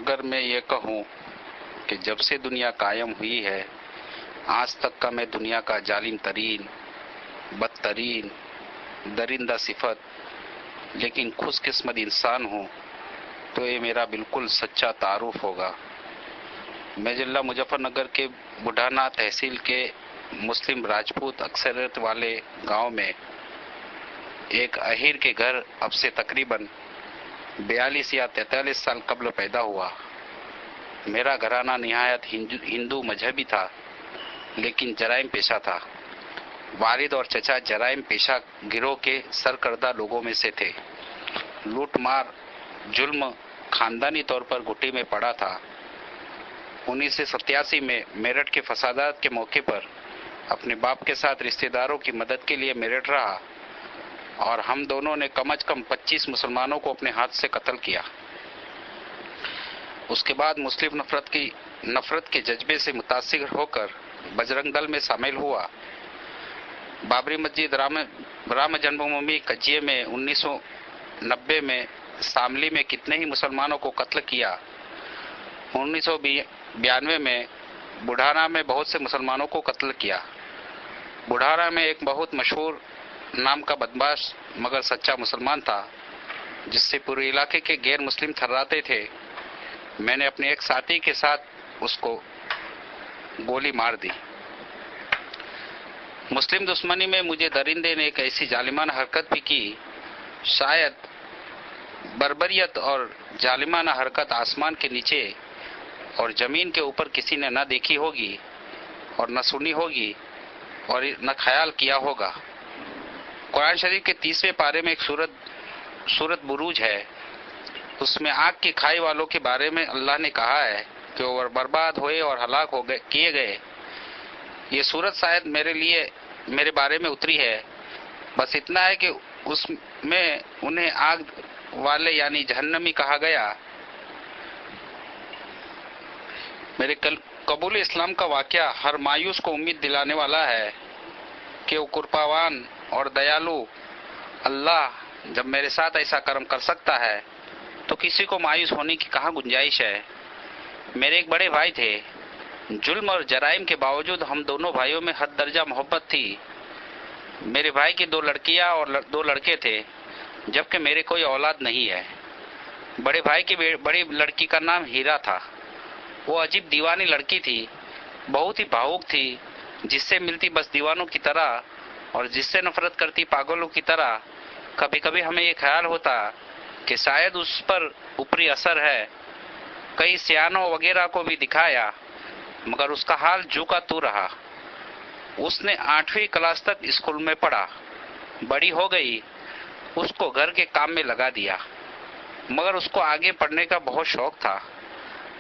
اگر میں یہ کہوں کہ جب سے دنیا قائم ہوئی ہے آج تک کا میں دنیا کا ظالم ترین، بدترین، درندہ صفت لیکن خوش قسمت انسان ہوں تو یہ میرا بالکل سچا تعارف ہوگا۔ میں ضلع مظفر نگر کے بڈھانا تحصیل کے مسلم راجپوت اکثریت والے گاؤں میں ایک اہیر کے گھر اب سے تقریباً 42 یا 43 سال قبل پیدا ہوا۔ میرا گھرانہ نہایت ہندو مذہبی تھا لیکن جرائم پیشہ تھا۔ والد اور چچا جرائم پیشہ گروہ کے سرکردہ لوگوں میں سے تھے۔ لوٹ مار، ظلم خاندانی طور پر گھٹی میں پڑا تھا۔ 1987 میں میرٹھ کے فسادات کے موقع پر اپنے باپ کے ساتھ رشتہ داروں کی مدد کے لیے میرٹھ رہا اور ہم دونوں نے کم از کم 25 مسلمانوں کو اپنے ہاتھ سے قتل کیا۔ اس کے بعد مسلم نفرت کے جذبے سے متاثر ہو کر بجرنگ دل میں شامل ہوا۔ بابری مسجد، رام جنم بھومی کجیے میں 1990 میں شاملی میں کتنے ہی مسلمانوں کو قتل کیا۔ 1992 میں بڈھانا میں بہت سے مسلمانوں کو قتل کیا۔ بڈھانا میں ایک بہت مشہور نام کا بدماش مگر سچا مسلمان تھا جس سے پورے علاقے کے غیر مسلم تھراتے تھے۔ میں نے اپنے ایک ساتھی کے ساتھ اس کو گولی مار دی۔ مسلم دشمنی میں مجھے درندے نے ایک ایسی ظالمانہ حرکت بھی کی، شاید بربریت اور ظالمانہ حرکت آسمان کے نیچے اور زمین کے اوپر کسی نے نہ دیکھی ہوگی اور نہ سنی ہوگی اور نہ خیال کیا ہوگا۔ قرآن شریف کے 30ویں پارے میں ایک سورت بروج ہے، اس میں آگ کی کھائی والوں کے بارے میں اللہ نے کہا ہے کہ وہ برباد ہوئے اور ہلاک کیے گئے۔ یہ سورت شاید میرے بارے میں اتری ہے، بس اتنا ہے کہ اس میں انہیں آگ والے یعنی جہنمی کہا گیا۔ میرے قبول اسلام کا واقعہ ہر مایوس کو امید دلانے والا ہے کہ وہ کرپاوان اور دیالو اللہ جب میرے ساتھ ایسا کرم کر سکتا ہے تو کسی کو مایوس ہونے کی کہاں گنجائش ہے۔ میرے ایک بڑے بھائی تھے، ظلم اور جرائم کے باوجود ہم دونوں بھائیوں میں حد درجہ محبت تھی۔ میرے بھائی کی 2 لڑکیاں اور 2 لڑکے تھے جبکہ میرے کوئی اولاد نہیں ہے۔ بڑے بھائی کی بڑی لڑکی کا نام ہیرا تھا۔ وہ عجیب دیوانی لڑکی تھی، بہت ہی بھاوک تھی، جس سے ملتی بس دیوانوں کی طرح اور جس سے نفرت کرتی پاگلوں کی طرح۔ کبھی کبھی ہمیں یہ خیال ہوتا کہ شاید اس پر اوپری اثر ہے۔ کئی سیانوں وغیرہ کو بھی دکھایا مگر اس کا حال جو کا تو رہا۔ اس نے 8ویں کلاس تک اسکول میں پڑھا، بڑی ہو گئی، اس کو گھر کے کام میں لگا دیا، مگر اس کو آگے پڑھنے کا بہت شوق تھا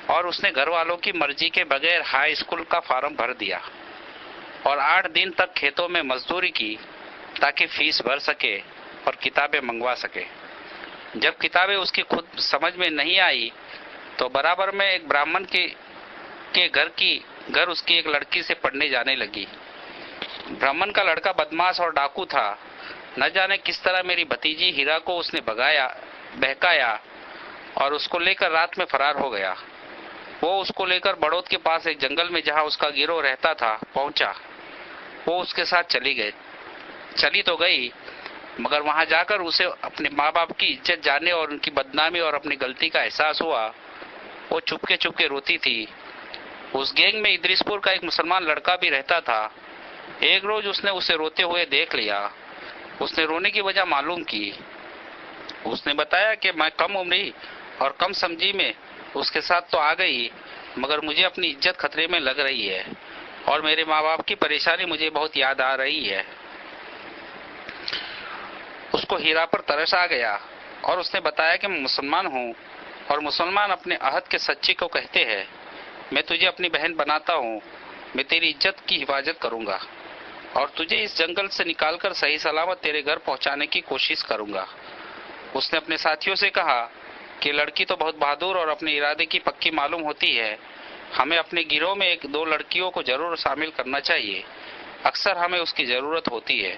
اور اس نے گھر والوں کی مرضی کے بغیر ہائی اسکول کا فارم بھر دیا اور 8 دن تک کھیتوں میں مزدوری کی تاکہ فیس بھر سکے اور کتابیں منگوا سکے۔ جب کتابیں اس کی خود سمجھ میں نہیں آئی تو برابر میں ایک برہمن کے گھر اس کی ایک لڑکی سے پڑھنے جانے لگی۔ برہمن کا لڑکا بدماش اور ڈاکو تھا۔ نہ جانے کس طرح میری بھتیجی ہیرا کو اس نے بہکایا اور اس کو لے کر رات میں فرار ہو گیا۔ وہ اس کو لے کر بڑوت کے پاس ایک جنگل میں جہاں اس کا گروہ رہتا تھا پہنچا۔ وہ اس کے ساتھ چلی تو گئی مگر وہاں جا کر اسے اپنے ماں باپ کی عزت جانے اور ان کی بدنامی اور اپنی غلطی کا احساس ہوا۔ وہ چپکے روتی تھی۔ اس گینگ میں ادریس پور کا ایک مسلمان لڑکا بھی رہتا تھا۔ ایک روز اس نے اسے روتے ہوئے دیکھ لیا۔ اس نے رونے کی وجہ معلوم کی۔ اس نے بتایا کہ میں کم عمری اور کم سمجھی میں اس کے ساتھ تو آ گئی مگر مجھے اپنی عزت خطرے میں لگ رہی ہے اور میرے ماں باپ کی پریشانی مجھے بہت یاد آ رہی ہے۔ اس کو ہیرا پر ترس آ گیا اور اس نے بتایا کہ میں مسلمان ہوں اور مسلمان اپنے عہد کے سچے کو کہتے ہیں، میں تجھے اپنی بہن بناتا ہوں، میں تیری عزت کی حفاظت کروں گا اور تجھے اس جنگل سے نکال کر صحیح سلامت تیرے گھر پہنچانے کی کوشش کروں گا۔ اس نے اپنے ساتھیوں سے کہا کہ لڑکی تو بہت بہادر اور اپنے ارادے کی پکی معلوم ہوتی ہے، ہمیں اپنے گروہ میں 1-2 لڑکیوں کو ضرور شامل کرنا چاہیے، اکثر ہمیں اس کی ضرورت ہوتی ہے۔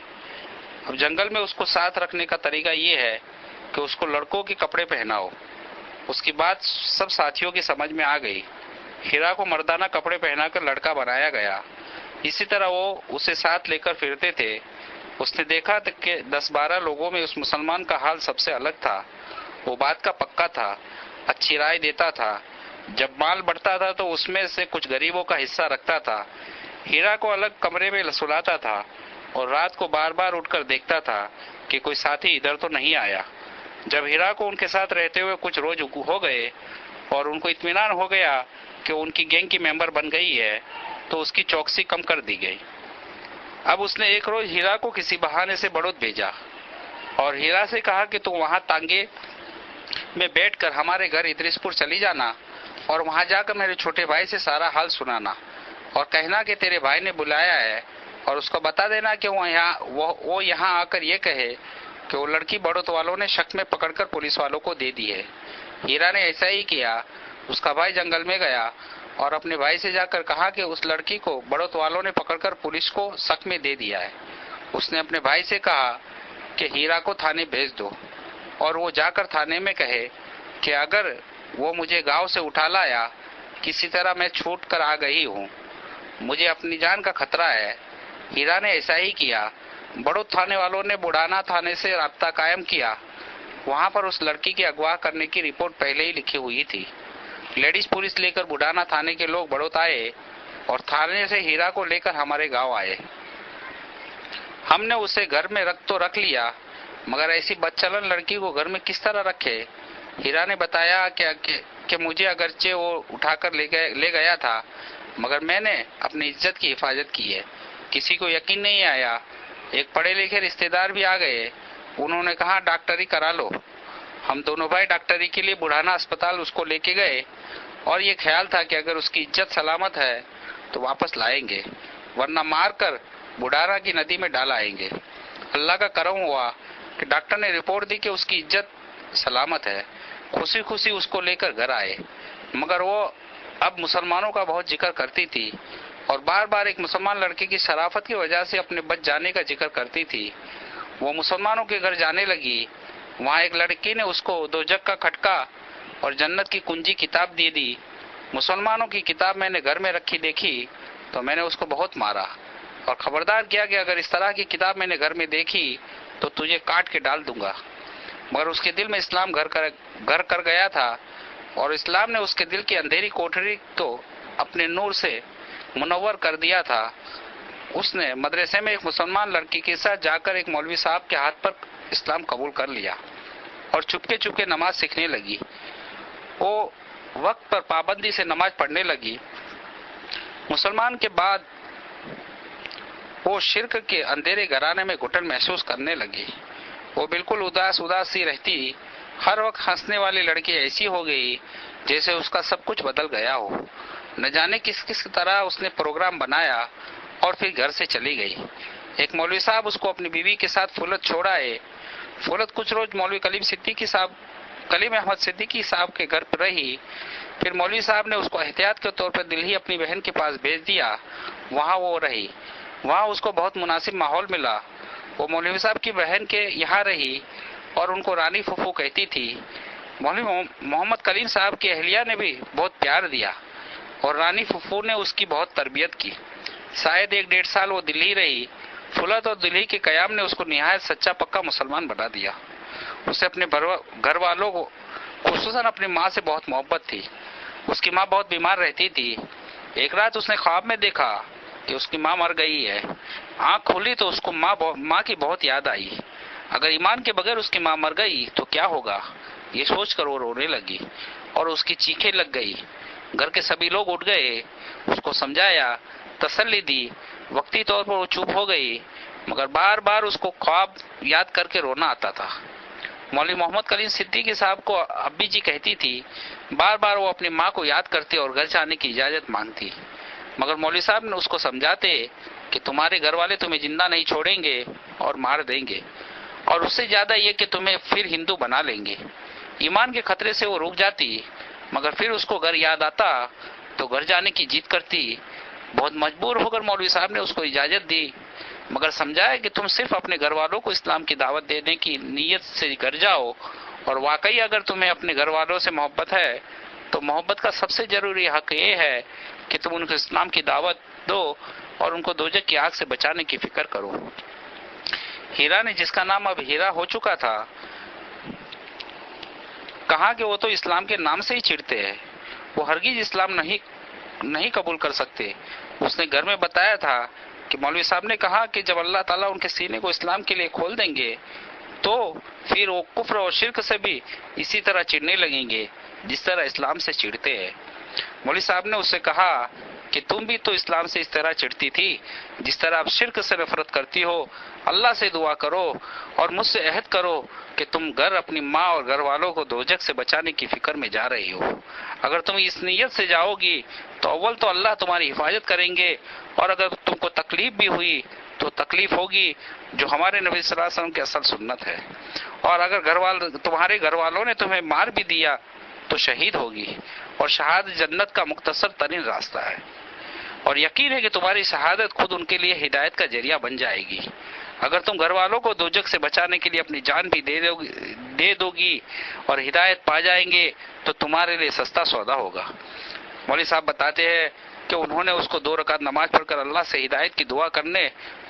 اب جنگل میں اس کو ساتھ رکھنے کا طریقہ یہ ہے کہ اس کو لڑکوں کے کپڑے پہناؤ اس کی بات سب ساتھیوں کی سمجھ میں آ گئی۔ ہیرا کو مردانہ کپڑے پہنا کر لڑکا بنایا گیا، اسی طرح وہ اسے ساتھ لے کر پھرتے تھے۔ اس نے دیکھا کہ 10-12 لوگوں میں اس مسلمان کا حال سب سے الگ تھا۔ وہ بات کا پکا تھا، اچھی رائے دیتا تھا، جب مال بڑھتا تھا تو اس میں سے کچھ غریبوں کا حصہ رکھتا تھا۔ ہیرا کو الگ کمرے میں سلاتا تھا اور رات کو بار بار اٹھ کر دیکھتا تھا کہ کوئی ساتھی ادھر تو نہیں آیا۔ جب ہیرا کو ان کے ساتھ رہتے ہوئے کچھ روز ہو گئے اور ان کو اطمینان ہو گیا کہ ان کی گینگ کی ممبر بن گئی ہے تو اس کی چوکسی کم کر دی گئی۔ اب اس نے ایک روز ہیرا کو کسی بہانے سے بڑوت بھیجا اور ہیرا سے کہا کہ تم وہاں تانگے میں بیٹھ کر ہمارے گھر ادریس پور چلی جانا اور وہاں جا کر میرے چھوٹے بھائی سے سارا حال سنانا اور کہنا کہ تیرے بھائی نے بلایا ہے، اور اس کو بتا دینا کہ وہ یہاں آ کر یہ کہے کہ وہ لڑکی بڑوت والوں نے شک میں پکڑ کر پولیس والوں کو دے دی ہے۔ ہیرا نے ایسا ہی کیا۔ اس کا بھائی جنگل میں گیا اور اپنے بھائی سے جا کر کہا کہ اس لڑکی کو بڑوت والوں نے پکڑ کر پولیس کو شک میں دے دیا ہے۔ اس نے اپنے بھائی سے کہا کہ ہیرا کو تھانے بھیج دو اور وہ جا کر تھانے میں کہے کہ اگر وہ مجھے گاؤں سے اٹھا لایا، کسی طرح میں چھوٹ کر آ گئی ہوں، مجھے اپنی جان کا خطرہ ہے۔ ہیرا نے ایسا ہی کیا۔ بڑوت تھانے والوں نے بڑھانا تھانے سے رابطہ قائم کیا۔ وہاں پر اس لڑکی کی اغوا کرنے کی رپورٹ پہلے ہی لکھی ہوئی تھی۔ لیڈیز پولیس لے کر بڑھانا تھانے کے لوگ بڑوت آئے اور تھانے سے ہیرا کو لے کر ہمارے گاؤں آئے۔ ہم نے اسے گھر میں رکھ لیا، مگر ایسی بدچلن لڑکی کو گھر میں کس طرح رکھے؟ ہیرا نے بتایا کہ مجھے اگرچہ وہ اٹھا کر لے گیا تھا، مگر میں نے اپنی عزت کی حفاظت کی ہے۔ کسی کو یقین نہیں آیا۔ ایک پڑھے لکھے رشتے دار بھی آ گئے، انہوں نے کہا ڈاکٹری کرا لو۔ ہم دونوں بھائی ڈاکٹری کے لیے بڑھانا اسپتال اس کو لے کے گئے اور یہ خیال تھا کہ اگر اس کی عزت سلامت ہے تو واپس لائیں گے، ورنہ مار کر بڑھانا کی ندی میں ڈال آئیں گے۔ اللہ کا کرم ہوا کہ ڈاکٹر نے رپورٹ دی کہ اس کی عزت سلامت ہے۔ خوشی خوشی اس کو لے کر گھر آئے، مگر وہ اب مسلمانوں کا بہت ذکر کرتی تھی اور بار بار ایک مسلمان لڑکے کی شرافت کی وجہ سے اپنے بچ جانے کا ذکر کرتی تھی۔ وہ مسلمانوں کے گھر جانے لگی۔ وہاں ایک لڑکی نے اس کو دوزخ کا کھٹکا اور جنت کی کنجی کتاب دے دی۔ مسلمانوں کی کتاب میں نے گھر میں رکھی دیکھی تو میں نے اس کو بہت مارا اور خبردار کیا کہ اگر اس طرح کی کتاب میں نے گھر میں دیکھی تو تجھے کاٹ کے ڈال دوں گا۔ مگر اس کے دل میں اسلام گھر کر گیا تھا اور اسلام نے اس کے دل کی اندھیری کوٹری کو اپنے نور سے منور کر دیا تھا۔ اس نے مدرسے میں ایک مسلمان لڑکی کے ساتھ جا کر ایک مولوی صاحب کے ہاتھ پر اسلام قبول کر لیا اور چپکے چپکے نماز سیکھنے لگی۔ وہ وقت پر پابندی سے نماز پڑھنے لگی۔ مسلمان کے بعد وہ شرک کے اندھیرے گھرانے میں گھٹن محسوس کرنے لگی۔ وہ بالکل اداس سی رہتی۔ ہر وقت ہنسنے والی لڑکی ایسی ہو گئی جیسے اس کا سب کچھ بدل گیا ہو۔ نہ جانے کس طرح اس نے پروگرام بنایا اور پھر گھر سے چلی گئی۔ ایک مولوی صاحب اس کو اپنی بیوی کے ساتھ فولت چھوڑ آئے۔ فولت کچھ روز مولوی کلیم احمد صدیقی صاحب کے گھر پر رہی۔ پھر مولوی صاحب نے اس کو احتیاط کے طور پر دلہی اپنی بہن کے پاس بھیج دیا۔ وہاں وہ رہی۔ وہاں اس کو بہت مناسب ماحول ملا۔ وہ مولوی صاحب کی بہن کے یہاں رہی اور ان کو رانی پھوپھو کہتی تھی۔ مولوی محمد کلیم صاحب کی اہلیہ نے بھی بہت پیار دیا اور رانی پھوپھو نے اس کی بہت تربیت کی۔ شاید 1-1.5 سال وہ دلی رہی۔ فولت اور دلی کے قیام نے اس کو نہایت سچا پکا مسلمان بنا دیا۔ اسے اپنے گھر والوں کو خصوصاً اپنی ماں سے بہت محبت تھی۔ اس کی ماں بہت بیمار رہتی تھی۔ ایک رات اس نے خواب میں دیکھا کہ اس کی ماں مر گئی ہے۔ آنکھ کھلی تو اس کو ماں کی بہت یاد آئی۔ اگر ایمان کے بغیر اس کی ماں مر گئی تو کیا ہوگا، یہ سوچ کر وہ رونے لگی اور اس کی چیخیں لگ گئی۔ گھر کے سبھی لوگ اٹھ گئے، اس کو سمجھایا، تسلی دی۔ وقتی طور پر وہ چپ ہو گئی، مگر بار بار اس کو خواب یاد کر کے رونا آتا تھا۔ مولوی محمد کلیم صدیقی صاحب کو ابی جی کہتی تھی۔ بار بار وہ اپنی ماں کو یاد کرتی اور گھر جانے کی اجازت مانگتی، مگر مولوی صاحب نے اس کو سمجھاتے کہ تمہارے گھر والے تمہیں زندہ نہیں چھوڑیں گے اور مار دیں گے، اور اس سے زیادہ یہ کہ تمہیں پھر ہندو بنا لیں گے۔ ایمان کے خطرے سے وہ رک جاتی، مگر پھر اس کو گھر یاد آتا تو گھر جانے کی ضد کرتی۔ بہت مجبور ہو کر مولوی صاحب نے اس کو اجازت دی، مگر سمجھایا کہ تم صرف اپنے گھر والوں کو اسلام کی دعوت دینے کی نیت سے گھر جاؤ اور واقعی اگر تمہیں اپنے گھر والوں سے محبت ہے تو محبت کا سب سے ضروری حق یہ ہے کہ تم ان کو اسلام کی دعوت دو اور ان کو دوزخ کی آگ سے بچانے کی فکر کرو۔ ہیرا نے، جس کا نام اب ہیرا ہو چکا تھا، کہا کہ وہ تو اسلام کے نام سے ہی چڑھتے ہیں، وہ ہرگز اسلام نہیں قبول کر سکتے۔ اس نے گھر میں بتایا تھا کہ مولوی صاحب نے کہا کہ جب اللہ تعالیٰ ان کے سینے کو اسلام کے لیے کھول دیں گے تو پھر وہ کفر اور شرک سے بھی اسی طرح چڑھنے لگیں گے جس طرح اسلام سے چڑھتے ہیں۔ مولوی صاحب نے اس سے کہا کہ تم بھی تو اسلام سے اس طرح چڑھتی تھی جس طرح آپ شرک سے نفرت کرتی ہو۔ اللہ سے دعا کرو اور مجھ سے عہد کرو کہ تم گھر اپنی ماں اور گھر والوں کو دوزخ سے بچانے کی فکر میں جا رہی ہو۔ اگر تم اس نیت سے جاؤ گی تو اول تو اللہ تمہاری حفاظت کریں گے، اور اگر تم کو تکلیف بھی ہوئی تو تکلیف ہوگی جو ہمارے نبی صلی اللہ علیہ وسلم کی اصل سنت ہے، اور اگر تمہارے گھر والوں نے تمہیں مار بھی دیا تو شہید ہوگی، اور شہادت جنت کا مختصر ترین راستہ ہے، اور یقین ہے کہ تمہاری شہادت خود ان کے لیے ہدایت کا ذریعہ بن جائے گی۔ اگر تم گھر والوں کو دوزخ سے بچانے کے لیے اپنی جان بھی دے دو گی اور ہدایت پا جائیں گے تو تمہارے لیے سستا سودا ہوگا۔ مولوی صاحب بتاتے ہیں کہ انہوں نے اس کو 2 رکعت نماز پڑھ کر اللہ سے ہدایت کی دعا کرنے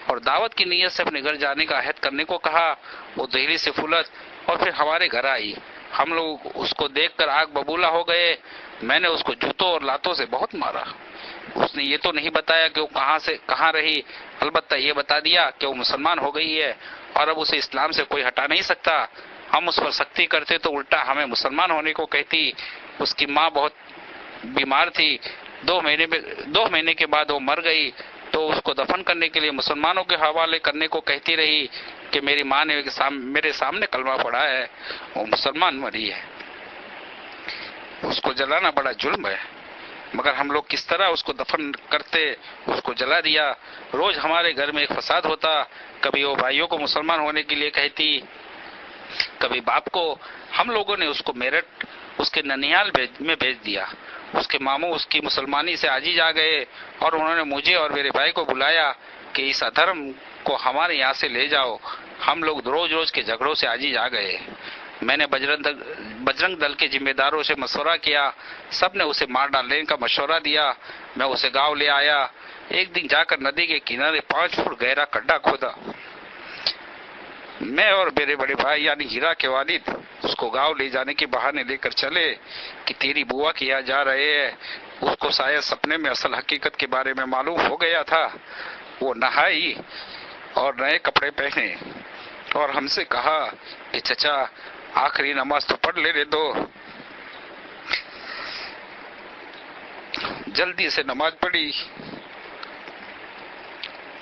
اور دعوت کی نیت سے اپنے گھر جانے کا عہد کرنے کو کہا۔ وہ دہلی سے پھولت اور پھر ہمارے گھر آئی۔ ہم لوگ اس کو دیکھ کر آگ ببولا ہو گئے۔ میں نے اس کو جوتوں اور لاتوں سے بہت مارا۔ اس نے یہ تو نہیں بتایا کہ وہ کہاں رہی، البتہ یہ بتا دیا کہ وہ مسلمان ہو گئی ہے اور اب اسے اسلام سے کوئی ہٹا نہیں سکتا۔ ہم اس پر سختی کرتے تو الٹا ہمیں مسلمان ہونے کو کہتی۔ اس کی ماں بہت بیمار تھی، 2 مہینے کے بعد وہ مر گئی تو اس کو دفن کرنے کے لیے مسلمانوں کے حوالے کرنے کو کہتی رہی کہ میری ماں نے میرے سامنے کلمہ پڑھا ہے، وہ مسلمان مری ہے۔ اس کو جلانا بڑا جرم ہے، مگر ہم لوگ کس طرح اس کو دفن کرتے، اس کو جلا دیا۔ روز ہمارے گھر میں ایک فساد ہوتا، کبھی وہ بھائیوں کو مسلمان ہونے کے لیے کہتی، کبھی باپ کو۔ ہم لوگوں نے اس کو میرٹھ اس کے ننیال میں بھیج دیا۔ اس کے ماموں اس کی مسلمانی سے عاجز آ گئے اور انہوں نے مجھے اور میرے بھائی کو بلایا کہ اس ادھرم کو ہمارے یہاں سے لے جاؤ۔ ہم لوگ روز کے جھگڑوں سے عاجز آ گئے۔ میں نے بجرنگ دل کے ذمہ داروں سے مشورہ کیا، سب نے اسے مار ڈالنے کا مشورہ دیا۔ میں اسے گاؤں لے آیا۔ ایک دن جا کر ندی کے کنارے 5 فٹ گہرا گڈھا کھودا۔ میں اور میرے بڑے بھائی یعنی ہیرا کے والد اس کو گاؤں لے جانے کے بہانے لے کر چلے کہ تیری بوا کیا جا رہے ہیں۔ اس کو شاید سپنے میں اصل حقیقت کے بارے میں معلوم ہو گیا تھا۔ وہ نہائی اور نئے کپڑے پہنے اور ہم سے کہا کہ چچا آخری نماز تو پڑھ لینے دو۔ جلدی سے نماز پڑھی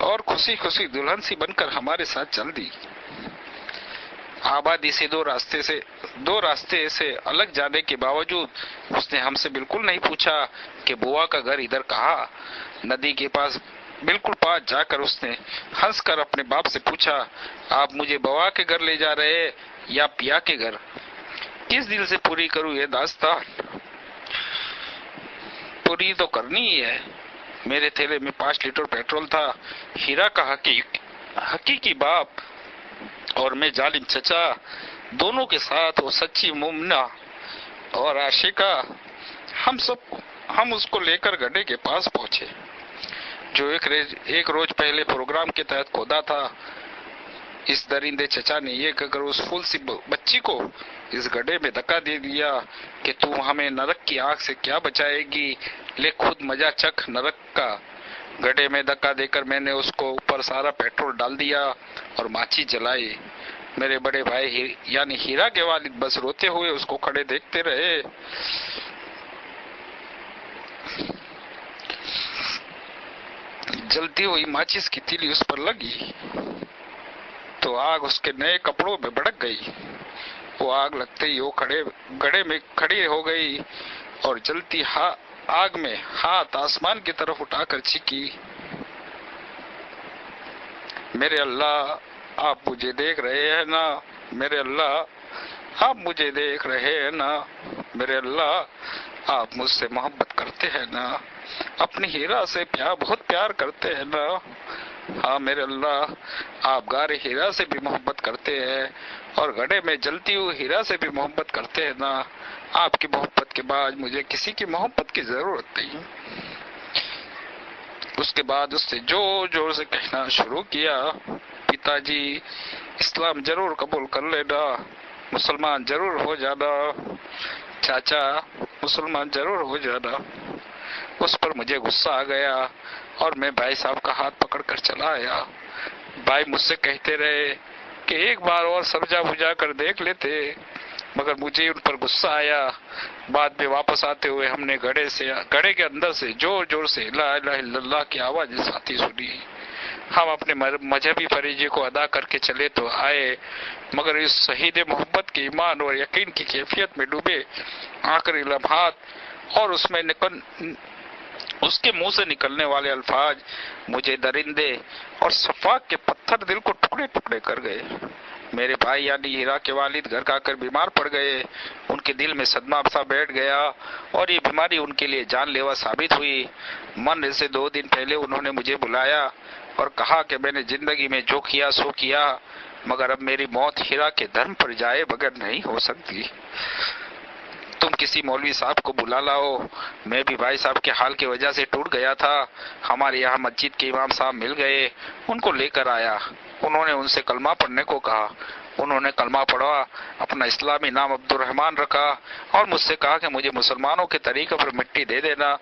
اور خوشی دلہن سی بن کر ہمارے ساتھ چل دی۔ آبادی سے دو راستے سے الگ جانے کے باوجود اس نے ہم سے بالکل نہیں پوچھا کہ بوا کا گھر ادھر کہاں۔ ندی کے پاس بالکل پاس جا کر اس نے ہنس کر اپنے باپ سے پوچھا، آپ مجھے بوا کے گھر لے جا رہے یا پیا کے گھر؟ کس دل سے پوری کروں یہ داستان؟ پوری تو کرنی ہی ہے۔ میرے تھیلے میں 5 لیٹر پیٹرول تھا۔ ہیرا کا حقیقی باپ اور میں ظالم چچا، دونوں کے ساتھ وہ سچی مومنہ اور عاشقہ، ہم اس کو لے کر گڈھے کے پاس پہنچے جو ایک روز پہلے پروگرام کے تحت کھودا تھا۔ اس درندے چچا نے یہ کہہ کر اس پھول سی بچی کو اس گڈھے میں دھکا دے دیا کہ تو ہمیں نرک کی آگ سے کیا بچائے گی، لے خود مزہ چکھ نرک کا۔ گڈھے میں دھکا دے کر میں نے اس کو اوپر سارا پیٹرول ڈال دیا اور ماچی جلائی۔ میرے بڑے بھائی یعنی ہیرا کے والد بس روتے ہوئے اس کو کھڑے دیکھتے رہے۔ جلتی ہوئی ماچس کی تیلی اس پر لگی تو آگ اس کے نئے کپڑوں میں بھڑک گئی۔ وہ آگ لگتے ہی وہ گڑھے میں کھڑی ہو گئی اور جلتی آگ میں ہاتھ آسمان کی طرف اٹھا کر چیخی، میرے اللہ آپ مجھے دیکھ رہے ہیں نا، میرے اللہ آپ مجھے دیکھ رہے ہیں نا، میرے اللہ آپ مجھ سے محبت کرتے ہیں نا، اپنی ہیرا سے بہت پیار کرتے ہیں نا، ہاں میرے اللہ، آپ غار ہیرا سے بھی محبت کرتے ہیں اور گڑھے میں جلتی ہوئی ہیرا سے بھی محبت کرتے ہیں نا، آپ کی محبت کے بعد مجھے کسی کی محبت کی ضرورت نہیں۔ اس کے بعد اس سے زور زور سے کہنا شروع کیا، پتا جی اسلام ضرور قبول کر لینا، مسلمان ضرور ہو جانا، چاچا مسلمان ضرور ہو جانا۔ اس پر مجھے غصہ آ گیا اور میں بھائی صاحب کا ہاتھ پکڑ کر چلا آیا۔ بھائی مجھ سے کہتے رہے کہ ایک بار اور سمجھا بجھا کر دیکھ لیتے، مگر مجھے ان پر غصہ آیا۔ بعد میں واپس آتے ہوئے ہم نے گڑھے کے اندر سے زور زور سے لا الہ الا اللہ کی آواز آتی سنی۔ ہم اپنے مذہبی فریضے کو ادا کر کے چلے تو آئے، مگر اس شہید محبت کے ایمان اور یقین کی کیفیت میں ڈوبے آخری لمحات اور اس کے منہ سے نکلنے والے الفاظ مجھے درندے اور صفاق کے پتھر دل کو ٹکڑے ٹکڑے کر گئے۔ میرے بھائی یعنی ہیرا کے والد گھر کا کر بیمار پڑ گئے، ان کے دل میں صدمہ سا بیٹھ گیا اور یہ بیماری ان کے لیے جان لیوا ثابت ہوئی۔ مرنے سے 2 دن پہلے انہوں نے مجھے بلایا اور کہا کہ میں نے زندگی میں جو کیا سو کیا، مگر اب میری موت ہیرا کے دھرم پر جائے بغیر نہیں ہو سکتی۔ تم کسی مولوی صاحب کو بلا لاؤ۔ میں بھی بھائی صاحب کے حال کی وجہ سے ٹوٹ گیا تھا۔ ہمارے یہاں مسجد کے امام صاحب مل گئے، ان کو لے کر آیا۔ انہوں نے ان سے کلمہ پڑھنے کو کہا۔ انہوں نے کلمہ پڑھا، اپنا اسلامی نام عبد الرحمن رکھا اور مجھ سے کہا کہ مجھے مسلمانوں کے طریقے پر مٹی دے دینا۔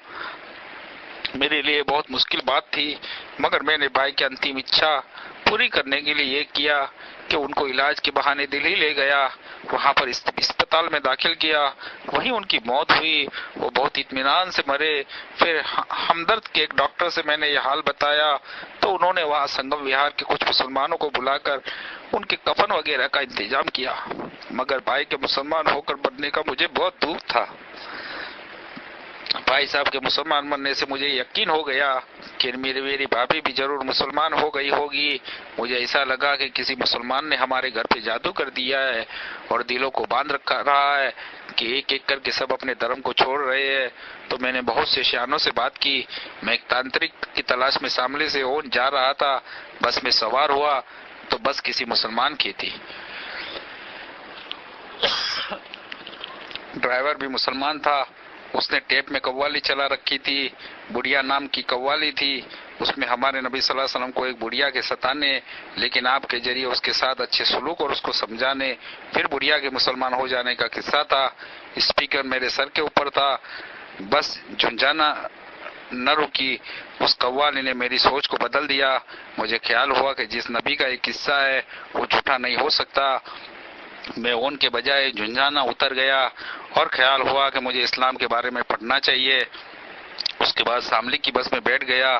میرے لیے بہت مشکل بات تھی، مگر میں نے بھائی کی انتم اچھا پوری کرنے کے لیے یہ کیا کہ ان کو علاج کے بہانے دلی لے گیا، وہاں پر اسپتال میں داخل کیا، وہیں ان کی موت ہوئی۔ وہ بہت اطمینان سے مرے۔ پھر ہمدرد کے ایک ڈاکٹر سے میں نے یہ حال بتایا تو انہوں نے وہاں سنگم وہار کے کچھ مسلمانوں کو بلا کر ان کے کفن وغیرہ کا انتظام کیا، مگر بھائی کے مسلمان ہو کر مرنے کا مجھے بہت دکھ تھا۔ بھائی صاحب کے مسلمان مرنے سے مجھے یقین ہو گیا کہ میری بھابھی بھی ضرور مسلمان ہو گئی ہوگی۔ مجھے ایسا لگا کہ کسی مسلمان نے ہمارے گھر پہ جادو کر دیا ہے اور دلوں کو باندھ رہا ہے کہ ایک ایک کر کے سب اپنے دھرم کو چھوڑ رہے ہیں۔ تو میں نے بہت سے شیانوں سے بات کی۔ میں ایک تانترک کی تلاش میں سامنے سے اون جا رہا تھا، بس میں سوار ہوا تو بس کسی مسلمان کی تھی۔ ڈرائیور بھی مسلمان تھا، اس نے ٹیپ میں قوالی چلا رکھی تھی، بڑھیا نام کی قوالی تھی۔ اس میں ہمارے نبی صلی اللہ علیہ وسلم کو ایک بڑھیا کے ستانے، لیکن آپ کے ذریعے اس کے ساتھ اچھے سلوک اور اس کو سمجھانے، پھر بڑھیا کے مسلمان ہو جانے کا قصہ تھا۔ اسپیکر میرے سر کے اوپر تھا، بس جھنجھانا نہ رکی۔ اس قوالی نے میری سوچ کو بدل دیا۔ مجھے خیال ہوا کہ جس نبی کا ایک قصہ ہے وہ جھوٹا نہیں ہو سکتا۔ میں ان کے بجائے جھنجھانا اتر گیا اور خیال ہوا کہ مجھے اسلام کے بارے میں پڑھنا چاہیے۔ اس کے بعد شاملی کی بس میں بیٹھ گیا،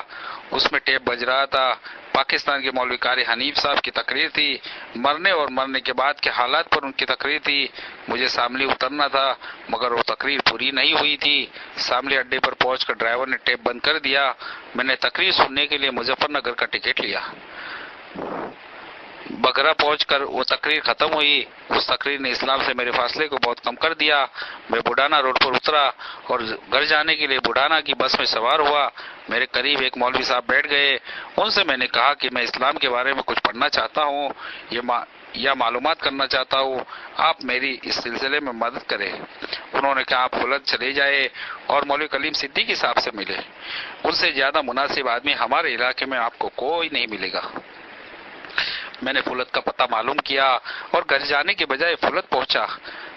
اس میں ٹیپ بج رہا تھا۔ پاکستان کے مولوی قاری حنیف صاحب کی تقریر تھی، مرنے اور مرنے کے بعد کے حالات پر ان کی تقریر تھی۔ مجھے شاملی اترنا تھا مگر وہ تقریر پوری نہیں ہوئی تھی۔ شاملی اڈے پر پہنچ کر ڈرائیور نے ٹیپ بند کر دیا۔ میں نے تقریر سننے کے لیے مظفر نگر کا ٹکٹ لیا۔ بگرا پہنچ کر وہ تقریر ختم ہوئی۔ اس تقریر نے اسلام سے میرے فاصلے کو بہت کم کر دیا۔ میں بوڈھانا روڈ پر اترا اور گھر جانے کے لیے بوڈھانا کی بس میں سوار ہوا۔ میرے قریب ایک مولوی صاحب بیٹھ گئے۔ ان سے میں نے کہا کہ میں اسلام کے بارے میں کچھ پڑھنا چاہتا ہوں یا معلومات کرنا چاہتا ہوں، آپ میری اس سلسلے میں مدد کریں۔ انہوں نے کہا آپ فلت چلے جائے اور مولوی کلیم صدیقی صاحب سے ملے، ان سے زیادہ مناسب آدمی ہمارے علاقے میں آپ کو کوئی نہیں ملے گا۔ میں نے فلت کا پتہ معلوم کیا اور گھر جانے کے بجائے فلت پہنچا۔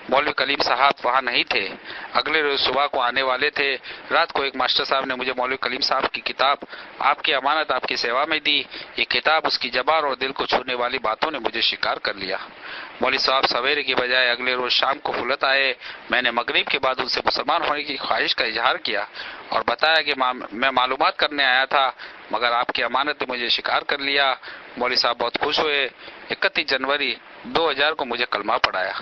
مولوی کلیم صاحب وہاں نہیں تھے، اگلے روز صبح کو آنے والے تھے۔ رات کو ایک ماسٹر صاحب نے مجھے مولوی کلیم صاحب کی کتاب آپ کی امانت آپ کی سیوا میں دی۔ یہ کتاب اس کی زبان اور دل کو چھونے والی باتوں نے مجھے شکار کر لیا۔ مولوی صاحب سویرے کی بجائے اگلے روز شام کو فلت آئے۔ میں نے مغرب کے بعد ان سے مسلمان ہونے کی خواہش کا اظہار کیا اور بتایا کہ میں معلومات کرنے آیا تھا مگر آپ کی امانت نے مجھے شکار کر لیا۔ مولوی صاحب بہت خوش ہوئے۔ 31 جنوری 2000 کو مجھے کلمہ پڑھایا،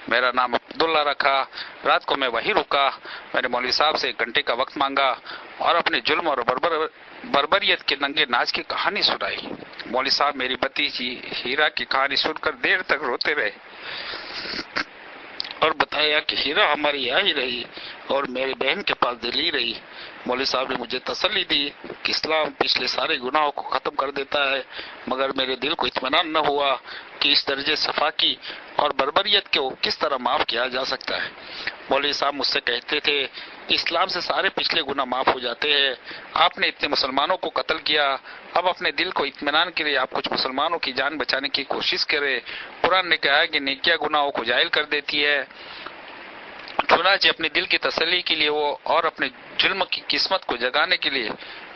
میرا نام عبداللہ رکھا۔ رات کو میں وہیں رکا۔ میں نے مولوی صاحب سے 1 گھنٹے کا وقت مانگا اور اپنے ظلم اور بربریت کے ننگے ناچ کی کہانی سنائی۔ مولوی صاحب میری بھتیجی ہیرا کی کہانی سن کر دیر تک روتے رہے اور بتایا کہ ہیرا ہماری آ ہی رہی اور میری بہن کے پاس دلی رہی۔ مولوی صاحب نے مجھے تسلی دی کہ اسلام پچھلے سارے گناہوں کو ختم کر دیتا ہے، مگر میرے دل کو اطمینان نہ ہوا کہ اس درجے صفاکی اور بربریت کو کس طرح معاف کیا جا سکتا ہے۔ مولوی صاحب مجھ سے کہتے تھے اسلام سے سارے پچھلے گناہ معاف ہو جاتے ہیں، آپ نے اتنے مسلمانوں کو قتل کیا، اب اپنے دل کو اطمینان کے لیے آپ کچھ مسلمانوں کی جان بچانے کی کوشش کرے۔ قرآن نے کہا کہ نیکیاں گناہوں کو زائل کر دیتی ہے، چنانچہ اپنے دل کی تسلی کے لیے وہ اور اپنے ظلم کی قسمت کو جگانے کے لیے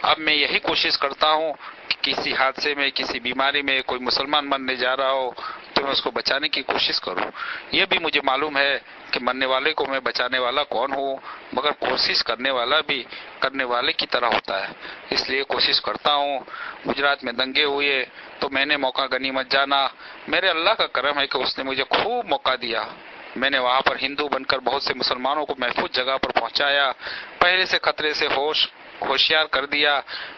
اب میں یہی کوشش کرتا ہوں کہ کسی حادثے میں، کسی بیماری میں کوئی مسلمان مرنے جا رہا ہو تو میں اس کو بچانے کی کوشش کروں۔ یہ بھی مجھے معلوم ہے کہ مرنے والے کو میں بچانے والا کون ہوں، مگر کوشش کرنے والا بھی کرنے والے کی طرح ہوتا ہے، اس لیے کوشش کرتا ہوں۔ گجرات میں دنگے ہوئے تو میں نے موقع غنیمت جانا، میرے اللہ کا کرم ہے کہ اس نے مجھے خوب موقع دیا۔ میں نے وہاں پر ہندو بن کر بہت سے مسلمانوں کو محفوظ جگہ پر پہنچایا، پہلے سے خطرے سے ہوشیار کر دیا۔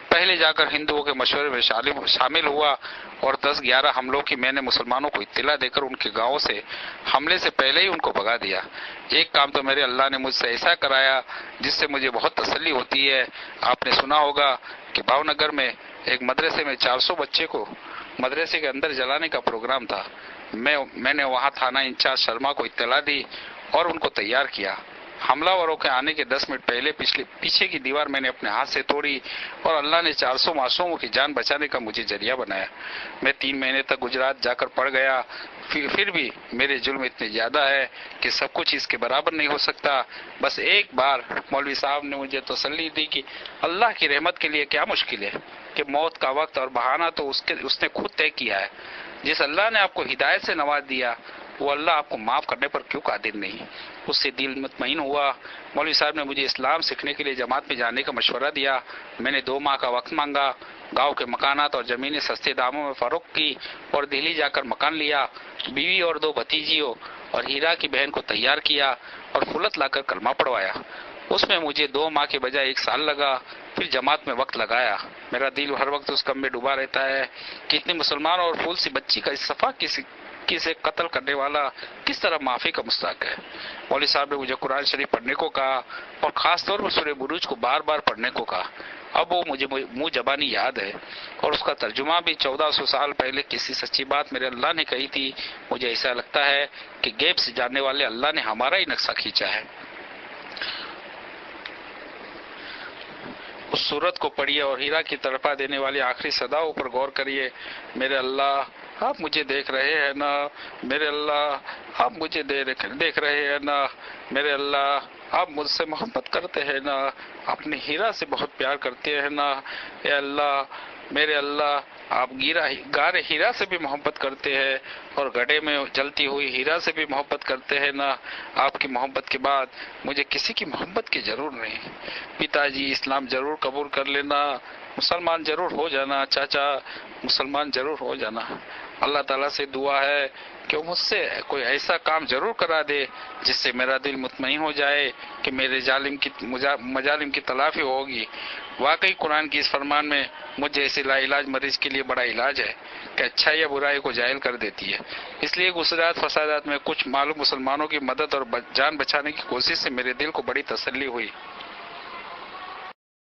پہلے جا کر ہندوؤں کے مشورے میں شامل ہوا اور 10-11 حملوں کی میں نے مسلمانوں کو اطلاع دے کر ان کے گاؤں سے حملے سے پہلے ہی ان کو بھگا دیا۔ ایک کام تو میرے اللہ نے مجھ سے ایسا کرایا جس سے مجھے بہت تسلی ہوتی ہے۔ آپ نے سنا ہوگا کہ بھاؤ نگر میں ایک مدرسے میں 400 بچے کو مدرسے کے اندر جلانے کا پروگرام تھا۔ میں نے وہاں تھانہ انچارج شرما کو اطلاع دی اور ان کو تیار کیا۔ حملہ وروں کے آنے کے 10 منٹ پہلے پیچھے کی دیوار میں نے اپنے ہاتھ سے توڑی اور اللہ نے 400 معصوموں کی جان بچانے کا مجھے ذریعہ بنایا۔ میں 3 مہینے تک گجرات جا کر پڑ گیا، پھر بھی میرے جرم اتنے زیادہ ہے کہ سب کچھ اس کے برابر نہیں ہو سکتا۔ بس ایک بار مولوی صاحب نے مجھے تسلی دی کہ اللہ کی رحمت کے لیے کیا مشکل ہے، کہ موت کا وقت اور بہانہ تو اس نے خود طے کیا ہے۔ جس اللہ نے آپ کو ہدایت سے نواز دیا وہ اللہ آپ کو معاف کرنے پر کیوں قادر نہیں؟ اس سے دل مطمئن ہوا۔ مولوی صاحب نے مجھے اسلام سیکھنے کے لیے جماعت میں جانے کا مشورہ دیا۔ میں نے 2 ماہ کا وقت مانگا، گاؤں کے مکانات اور زمینیں سستے داموں میں فروخت کی اور دہلی جا کر مکان لیا، بیوی اور 2 بھتیجیوں اور ہیرا کی بہن کو تیار کیا اور فلت لا کر کلمہ پڑھوایا۔ اس میں مجھے 2 ماہ کے بجائے 1 سال لگا، پھر جماعت میں وقت لگایا۔ میرا دل ہر وقت اس غم میں ڈوبا رہتا ہے کہ اتنے مسلمان اور پھول سی بچی کا صفا کسی قتل کرنے والا کس طرح معافی کا مستحق ہے۔ مولوی صاحب نے مجھے قرآن شریف پڑھنے کو کہا اور خاص طور پر سورہ بروج کو بار بار پڑھنے کو کہا۔ اب وہ مجھے منہ زبانی یاد ہے اور اس کا ترجمہ بھی 1400 سال پہلے کسی سچی بات میرے اللہ نے کہی تھی۔ مجھے ایسا لگتا ہے کہ غیب سے جاننے والے اللہ نے ہمارا ہی نقشہ کھینچا ہے۔ اس سورت کو پڑھیے اور ہیرا کی تڑپا دینے والی آخری صداؤں پر غور کریے۔ میرے اللہ آپ مجھے دیکھ رہے ہیں نا، میرے اللہ آپ مجھے دیکھ رہے ہیں نا، میرے اللہ آپ مجھ سے محبت کرتے ہیں نا، اپنے ہیرا سے بہت پیار کرتے ہیں نا، اے اللہ میرے اللہ آپ گارے ہیرا سے بھی محبت کرتے ہیں اور گڑھے میں جلتی ہوئی ہیرا سے بھی محبت کرتے ہیں نا۔ آپ کی محبت کے بعد مجھے کسی کی محبت کی ضرور نہیں۔ پتا جی اسلام ضرور قبول کر لینا، مسلمان ضرور ہو جانا، چاچا مسلمان ضرور ہو جانا۔ اللہ تعالیٰ سے دعا ہے کہ وہ مجھ سے کوئی ایسا کام ضرور کرا دے جس سے میرا دل مطمئن ہو جائے کہ میرے مظالم کی تلافی ہوگی۔ واقعی قرآن کی اس فرمان میں مجھ جیسے لا علاج مریض کے لیے بڑا علاج ہے کہ اچھائی یا برائی کو جائل کر دیتی ہے۔ اس لیے گزرات فسادات میں کچھ معلوم مسلمانوں کی مدد اور جان بچانے کی کوشش سے میرے دل کو بڑی تسلی ہوئی۔